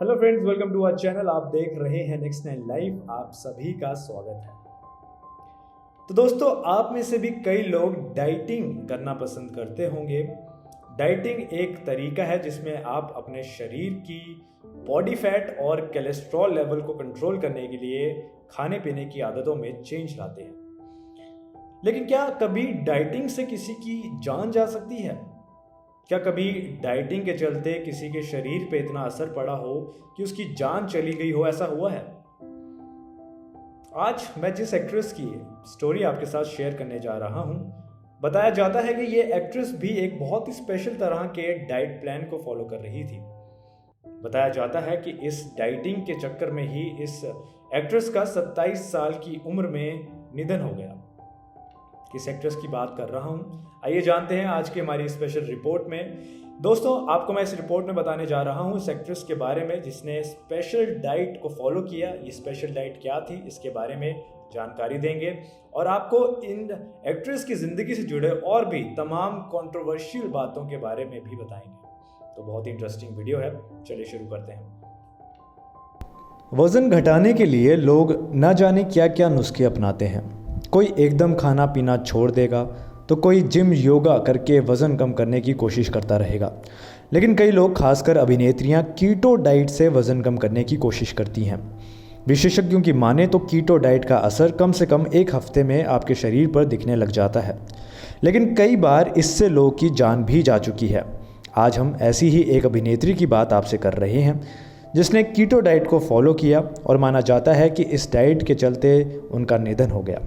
Hello friends, welcome to our channel. आप देख रहे हैं नेक्स्ट नाइन लाइव। आप सभी का स्वागत है। तो दोस्तों, आप में से भी कई लोग डाइटिंग करना पसंद करते होंगे। डाइटिंग एक तरीका है जिसमें आप अपने शरीर की बॉडी फैट और कोलेस्ट्रॉल लेवल को कंट्रोल करने के लिए खाने पीने की आदतों में चेंज लाते हैं। लेकिन क्या कभी डाइटिंग से किसी की जान जा सकती है? क्या कभी डाइटिंग के चलते किसी के शरीर पे इतना असर पड़ा हो कि उसकी जान चली गई हो? ऐसा हुआ है? आज मैं जिस एक्ट्रेस की स्टोरी आपके साथ शेयर करने जा रहा हूं, बताया जाता है कि ये एक्ट्रेस भी एक बहुत ही स्पेशल तरह के डाइट प्लान को फॉलो कर रही थी। बताया जाता है कि इस डाइटिंग के चक्कर में ही इस एक्ट्रेस का 27 साल की उम्र में निधन हो गया। किस एक्ट्रेस की बात कर रहा हूं, आइए जानते हैं आज की हमारी स्पेशल रिपोर्ट में। दोस्तों, आपको मैं इस रिपोर्ट में बताने जा रहा हूं इस एक्ट्रेस के बारे में जिसने स्पेशल डाइट को फॉलो किया। ये स्पेशल डाइट क्या थी, इसके बारे में जानकारी देंगे और आपको इन एक्ट्रेस की जिंदगी से जुड़े और भी तमाम कंट्रोवर्शियल बातों के बारे में भी बताएंगे। तो बहुत ही इंटरेस्टिंग वीडियो है, चलिए शुरू करते हैं। वजन घटाने के लिए लोग न जाने क्या क्या नुस्खे अपनाते हैं। कोई एकदम खाना पीना छोड़ देगा तो कोई जिम योगा करके वज़न कम करने की कोशिश करता रहेगा। लेकिन कई लोग, खासकर अभिनेत्रियां, कीटो डाइट से वज़न कम करने की कोशिश करती हैं। विशेषज्ञों की माने तो कीटो डाइट का असर कम से कम एक हफ्ते में आपके शरीर पर दिखने लग जाता है, लेकिन कई बार इससे लोगों की जान भी जा चुकी है। आज हम ऐसी ही एक अभिनेत्री की बात आपसे कर रहे हैं जिसने कीटो डाइट को फॉलो किया और माना जाता है कि इस डाइट के चलते उनका निधन हो गया।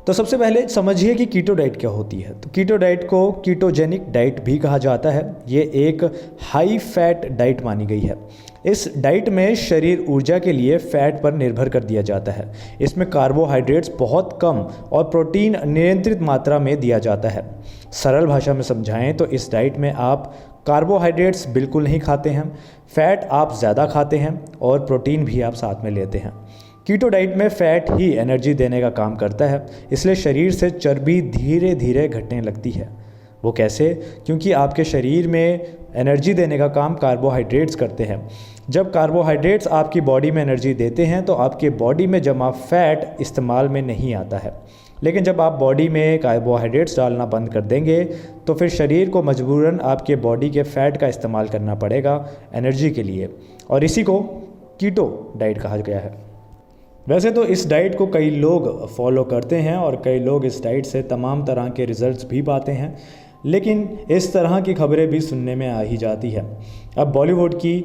तो सबसे पहले समझिए कि कीटो डाइट क्या होती है। तो कीटो डाइट को कीटोजेनिक डाइट भी कहा जाता है। ये एक हाई फैट डाइट मानी गई है। इस डाइट में शरीर ऊर्जा के लिए फैट पर निर्भर कर दिया जाता है। इसमें कार्बोहाइड्रेट्स बहुत कम और प्रोटीन नियंत्रित मात्रा में दिया जाता है। सरल भाषा में समझाएं तो इस डाइट में आप कार्बोहाइड्रेट्स बिल्कुल नहीं खाते हैं, फैट आप ज़्यादा खाते हैं और प्रोटीन भी आप साथ में लेते हैं। कीटो डाइट में फैट ही एनर्जी देने का काम करता है, इसलिए शरीर से चर्बी धीरे धीरे घटने लगती है। वो कैसे? क्योंकि आपके शरीर में एनर्जी देने का काम कार्बोहाइड्रेट्स करते हैं। जब कार्बोहाइड्रेट्स आपकी बॉडी में एनर्जी देते हैं तो आपके बॉडी में जमा फैट इस्तेमाल में नहीं आता है। लेकिन जब आप बॉडी में कार्बोहाइड्रेट्स डालना बंद कर देंगे तो फिर शरीर को मजबूरन आपके बॉडी के फैट का इस्तेमाल करना पड़ेगा एनर्जी के लिए, और इसी को कीटो डाइट कहा गया है। वैसे तो इस डाइट को कई लोग फॉलो करते हैं और कई लोग इस डाइट से तमाम तरह के रिजल्ट्स भी पाते हैं, लेकिन इस तरह की खबरें भी सुनने में आ ही जाती है। अब बॉलीवुड की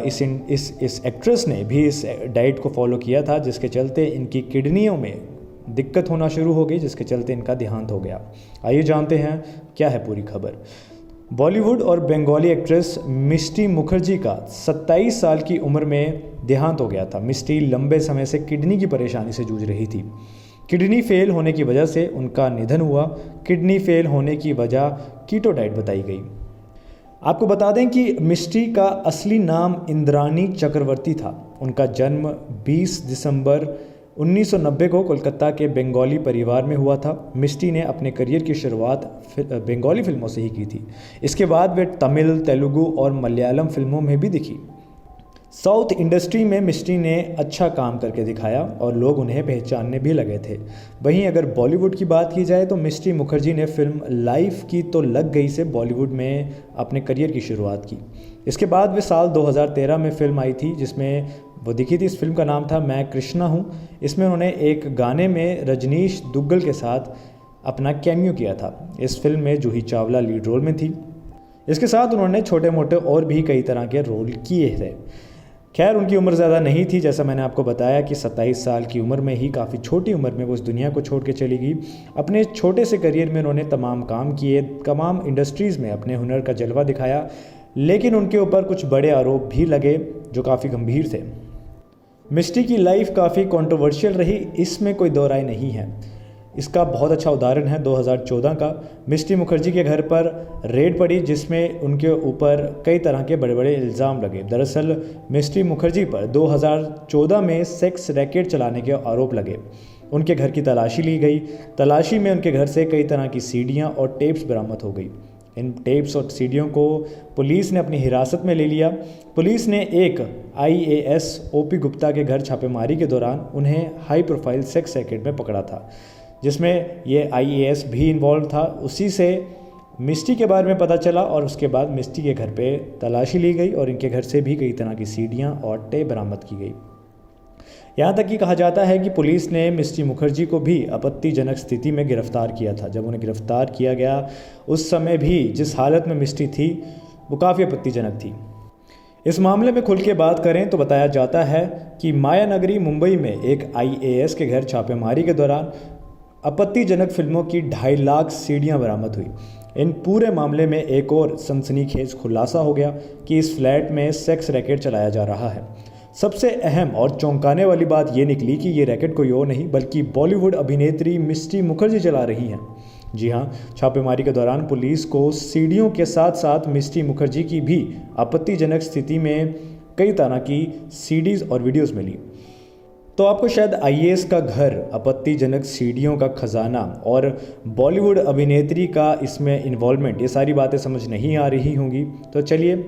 इस एक्ट्रेस ने भी इस डाइट को फॉलो किया था, जिसके चलते इनकी किडनियों में दिक्कत होना शुरू हो गई, जिसके चलते इनका देहांत हो गया। आइए जानते हैं क्या है पूरी खबर। बॉलीवुड और बंगाली एक्ट्रेस मिष्टी मुखर्जी का 27 साल की उम्र में देहांत हो गया था। मिष्टी लंबे समय से किडनी की परेशानी से जूझ रही थी। किडनी फेल होने की वजह से उनका निधन हुआ। किडनी फेल होने की वजह कीटो डाइट बताई गई। आपको बता दें कि मिष्टी का असली नाम इंद्राणी चक्रवर्ती था। उनका जन्म 20 दिसंबर 1990 को कोलकाता के बंगाली परिवार में हुआ था। मिष्टी ने अपने करियर की शुरुआत बंगाली फिल्मों से ही की थी। इसके बाद वे तमिल, तेलुगु और मलयालम फिल्मों में भी दिखी। साउथ इंडस्ट्री में मिष्टी ने अच्छा काम करके दिखाया और लोग उन्हें पहचानने भी लगे थे। वहीं अगर बॉलीवुड की बात की जाए तो मिष्टी मुखर्जी ने फिल्म लाइफ की तो लग गई से बॉलीवुड में अपने करियर की शुरुआत की। इसके बाद वे साल 2013 में फिल्म आई थी जिसमें वो दिखी थी। इस फिल्म का नाम था मैं कृष्णा हूँ। इसमें उन्होंने एक गाने में रजनीश दुग्गल के साथ अपना कैमियो किया था। इस फिल्म में जूही चावला लीड रोल में थी। इसके साथ उन्होंने छोटे मोटे और भी कई तरह के रोल किए थे। खैर, उनकी उम्र ज़्यादा नहीं थी। जैसा मैंने आपको बताया कि 27 साल की उम्र में ही, काफ़ी छोटी उम्र में वो इस दुनिया को छोड़ के चली गई। अपने छोटे से करियर में उन्होंने तमाम काम किए, तमाम इंडस्ट्रीज़ में अपने हुनर का जलवा दिखाया, लेकिन उनके ऊपर कुछ बड़े आरोप भी लगे जो काफ़ी गंभीर थे। मिष्टी की लाइफ काफ़ी कंट्रोवर्शियल रही, इसमें कोई दो राय नहीं है। इसका बहुत अच्छा उदाहरण है 2014 का। मिष्टी मुखर्जी के घर पर रेड पड़ी जिसमें उनके ऊपर कई तरह के बड़े बड़े इल्ज़ाम लगे। दरअसल मिष्टी मुखर्जी पर 2014 में सेक्स रैकेट चलाने के आरोप लगे। उनके घर की तलाशी ली गई। तलाशी में उनके घर से कई तरह की सीडियाँ और टेप्स बरामद हो गई। इन टेप्स और सीडियों को पुलिस ने अपनी हिरासत में ले लिया। पुलिस ने एक IAS OP गुप्ता के घर छापेमारी के दौरान उन्हें हाई प्रोफाइल सेक्स रैकेट में पकड़ा था, जिसमें ये IAS भी इन्वॉल्व था। उसी से मिस्टी के बारे में पता चला और उसके बाद मिस्टी के घर पे तलाशी ली गई और इनके घर से भी कई तरह की सीडियाँ और टेप बरामद की गई। यहाँ तक कि कहा जाता है कि पुलिस ने मिस्टी मुखर्जी को भी आपत्तिजनक स्थिति में गिरफ्तार किया था। जब उन्हें गिरफ्तार किया गया उस समय भी जिस हालत में मिस्टी थी वो काफ़ी आपत्तिजनक थी। इस मामले में खुल के बात करें तो बताया जाता है कि माया नगरी मुंबई में एक IAS के घर छापेमारी के दौरान आपत्तिजनक फिल्मों की 2.5 लाख सीडियाँ बरामद हुई। इन पूरे मामले में एक और सनसनीखेज खुलासा हो गया कि इस फ्लैट में सेक्स रैकेट चलाया जा रहा है। सबसे अहम और चौंकाने वाली बात ये निकली कि ये रैकेट कोई और नहीं बल्कि बॉलीवुड अभिनेत्री मिस्टी मुखर्जी चला रही हैं। जी हाँ, छापेमारी के दौरान पुलिस को सीडियों के साथ साथ मिस्टी मुखर्जी की भी आपत्तिजनक स्थिति में कई तरह की सीडीज़ और वीडियोज़ मिली। तो आपको शायद IAS का घर, आपत्तिजनक सीडियों का खजाना और बॉलीवुड अभिनेत्री का इसमें इन्वॉल्वमेंट, ये सारी बातें समझ नहीं आ रही होंगी। तो चलिए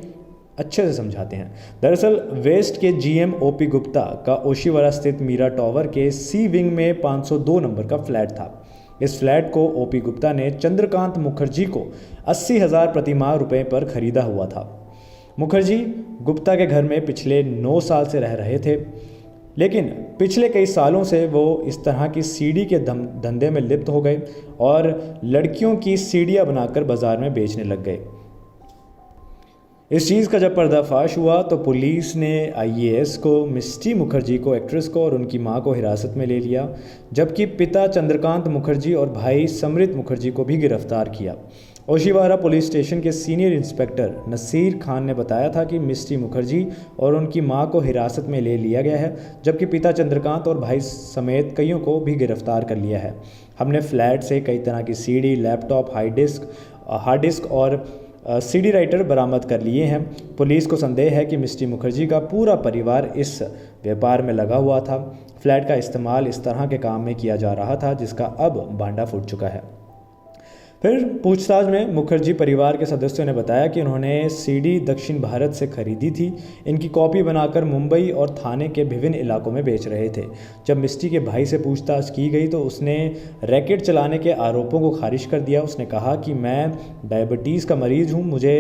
अच्छे से समझाते हैं। दरअसल वेस्ट के GM OP गुप्ता का ओशीवाड़ा स्थित मीरा टावर के C विंग में 502 नंबर का फ्लैट था। इस फ्लैट को OP गुप्ता ने चंद्रकांत मुखर्जी को 80,000 प्रतिमाह रुपए पर खरीदा हुआ था। मुखर्जी गुप्ता के घर में पिछले 9 साल से रह रहे थे, लेकिन पिछले कई सालों से वो इस तरह की सीडी के धंधे में लिप्त हो गए और लड़कियों की सीडियाँ बनाकर बाजार में बेचने लग गए। इस चीज़ का जब पर्दाफाश हुआ तो पुलिस ने IAS को, मिस्टी मुखर्जी को, एक्ट्रेस को और उनकी मां को हिरासत में ले लिया, जबकि पिता चंद्रकांत मुखर्जी और भाई समृत मुखर्जी को भी गिरफ्तार किया। ओशीवाड़ा पुलिस स्टेशन के सीनियर इंस्पेक्टर नसीर खान ने बताया था कि मिस्टी मुखर्जी और उनकी मां को हिरासत में ले लिया गया है, जबकि पिता चंद्रकांत और भाई समेत कईयों को भी गिरफ्तार कर लिया है। हमने फ्लैट से कई तरह की CD, लैपटॉप, हार्ड डिस्क और CD राइटर बरामद कर लिए हैं। पुलिस को संदेह है कि मिस्टी मुखर्जी का पूरा परिवार इस व्यापार में लगा हुआ था। फ्लैट का इस्तेमाल इस तरह के काम में किया जा रहा था जिसका अब भांडा फूट चुका है। फिर पूछताछ में मुखर्जी परिवार के सदस्यों ने बताया कि उन्होंने CD दक्षिण भारत से खरीदी थी। इनकी कॉपी बनाकर मुंबई और थाने के विभिन्न इलाकों में बेच रहे थे। जब मिस्टी के भाई से पूछताछ की गई तो उसने रैकेट चलाने के आरोपों को खारिज कर दिया। उसने कहा कि मैं डायबिटीज़ का मरीज़ हूँ, मुझे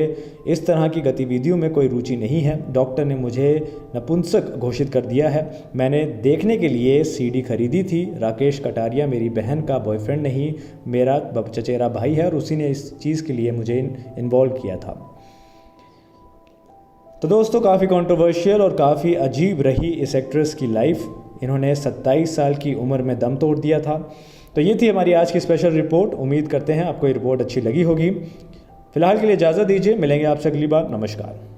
इस तरह की गतिविधियों में कोई रुचि नहीं है। डॉक्टर ने मुझे नपुंसक घोषित कर दिया है। मैंने देखने के लिए CD खरीदी थी। राकेश कटारिया मेरी बहन का बॉयफ्रेंड नहीं, मेरा चचेरा भाई है और उसी ने इस चीज़ के लिए मुझे इन्वॉल्व किया था। तो दोस्तों, काफ़ी कंट्रोवर्शियल और काफ़ी अजीब रही इस एक्ट्रेस की लाइफ। इन्होंने 27 साल की उम्र में दम तोड़ दिया था। तो ये थी हमारी आज की स्पेशल रिपोर्ट। उम्मीद करते हैं आपको ये रिपोर्ट अच्छी लगी होगी। फिलहाल के लिए इजाज़त दीजिए, मिलेंगे आपसे अगली बार। नमस्कार।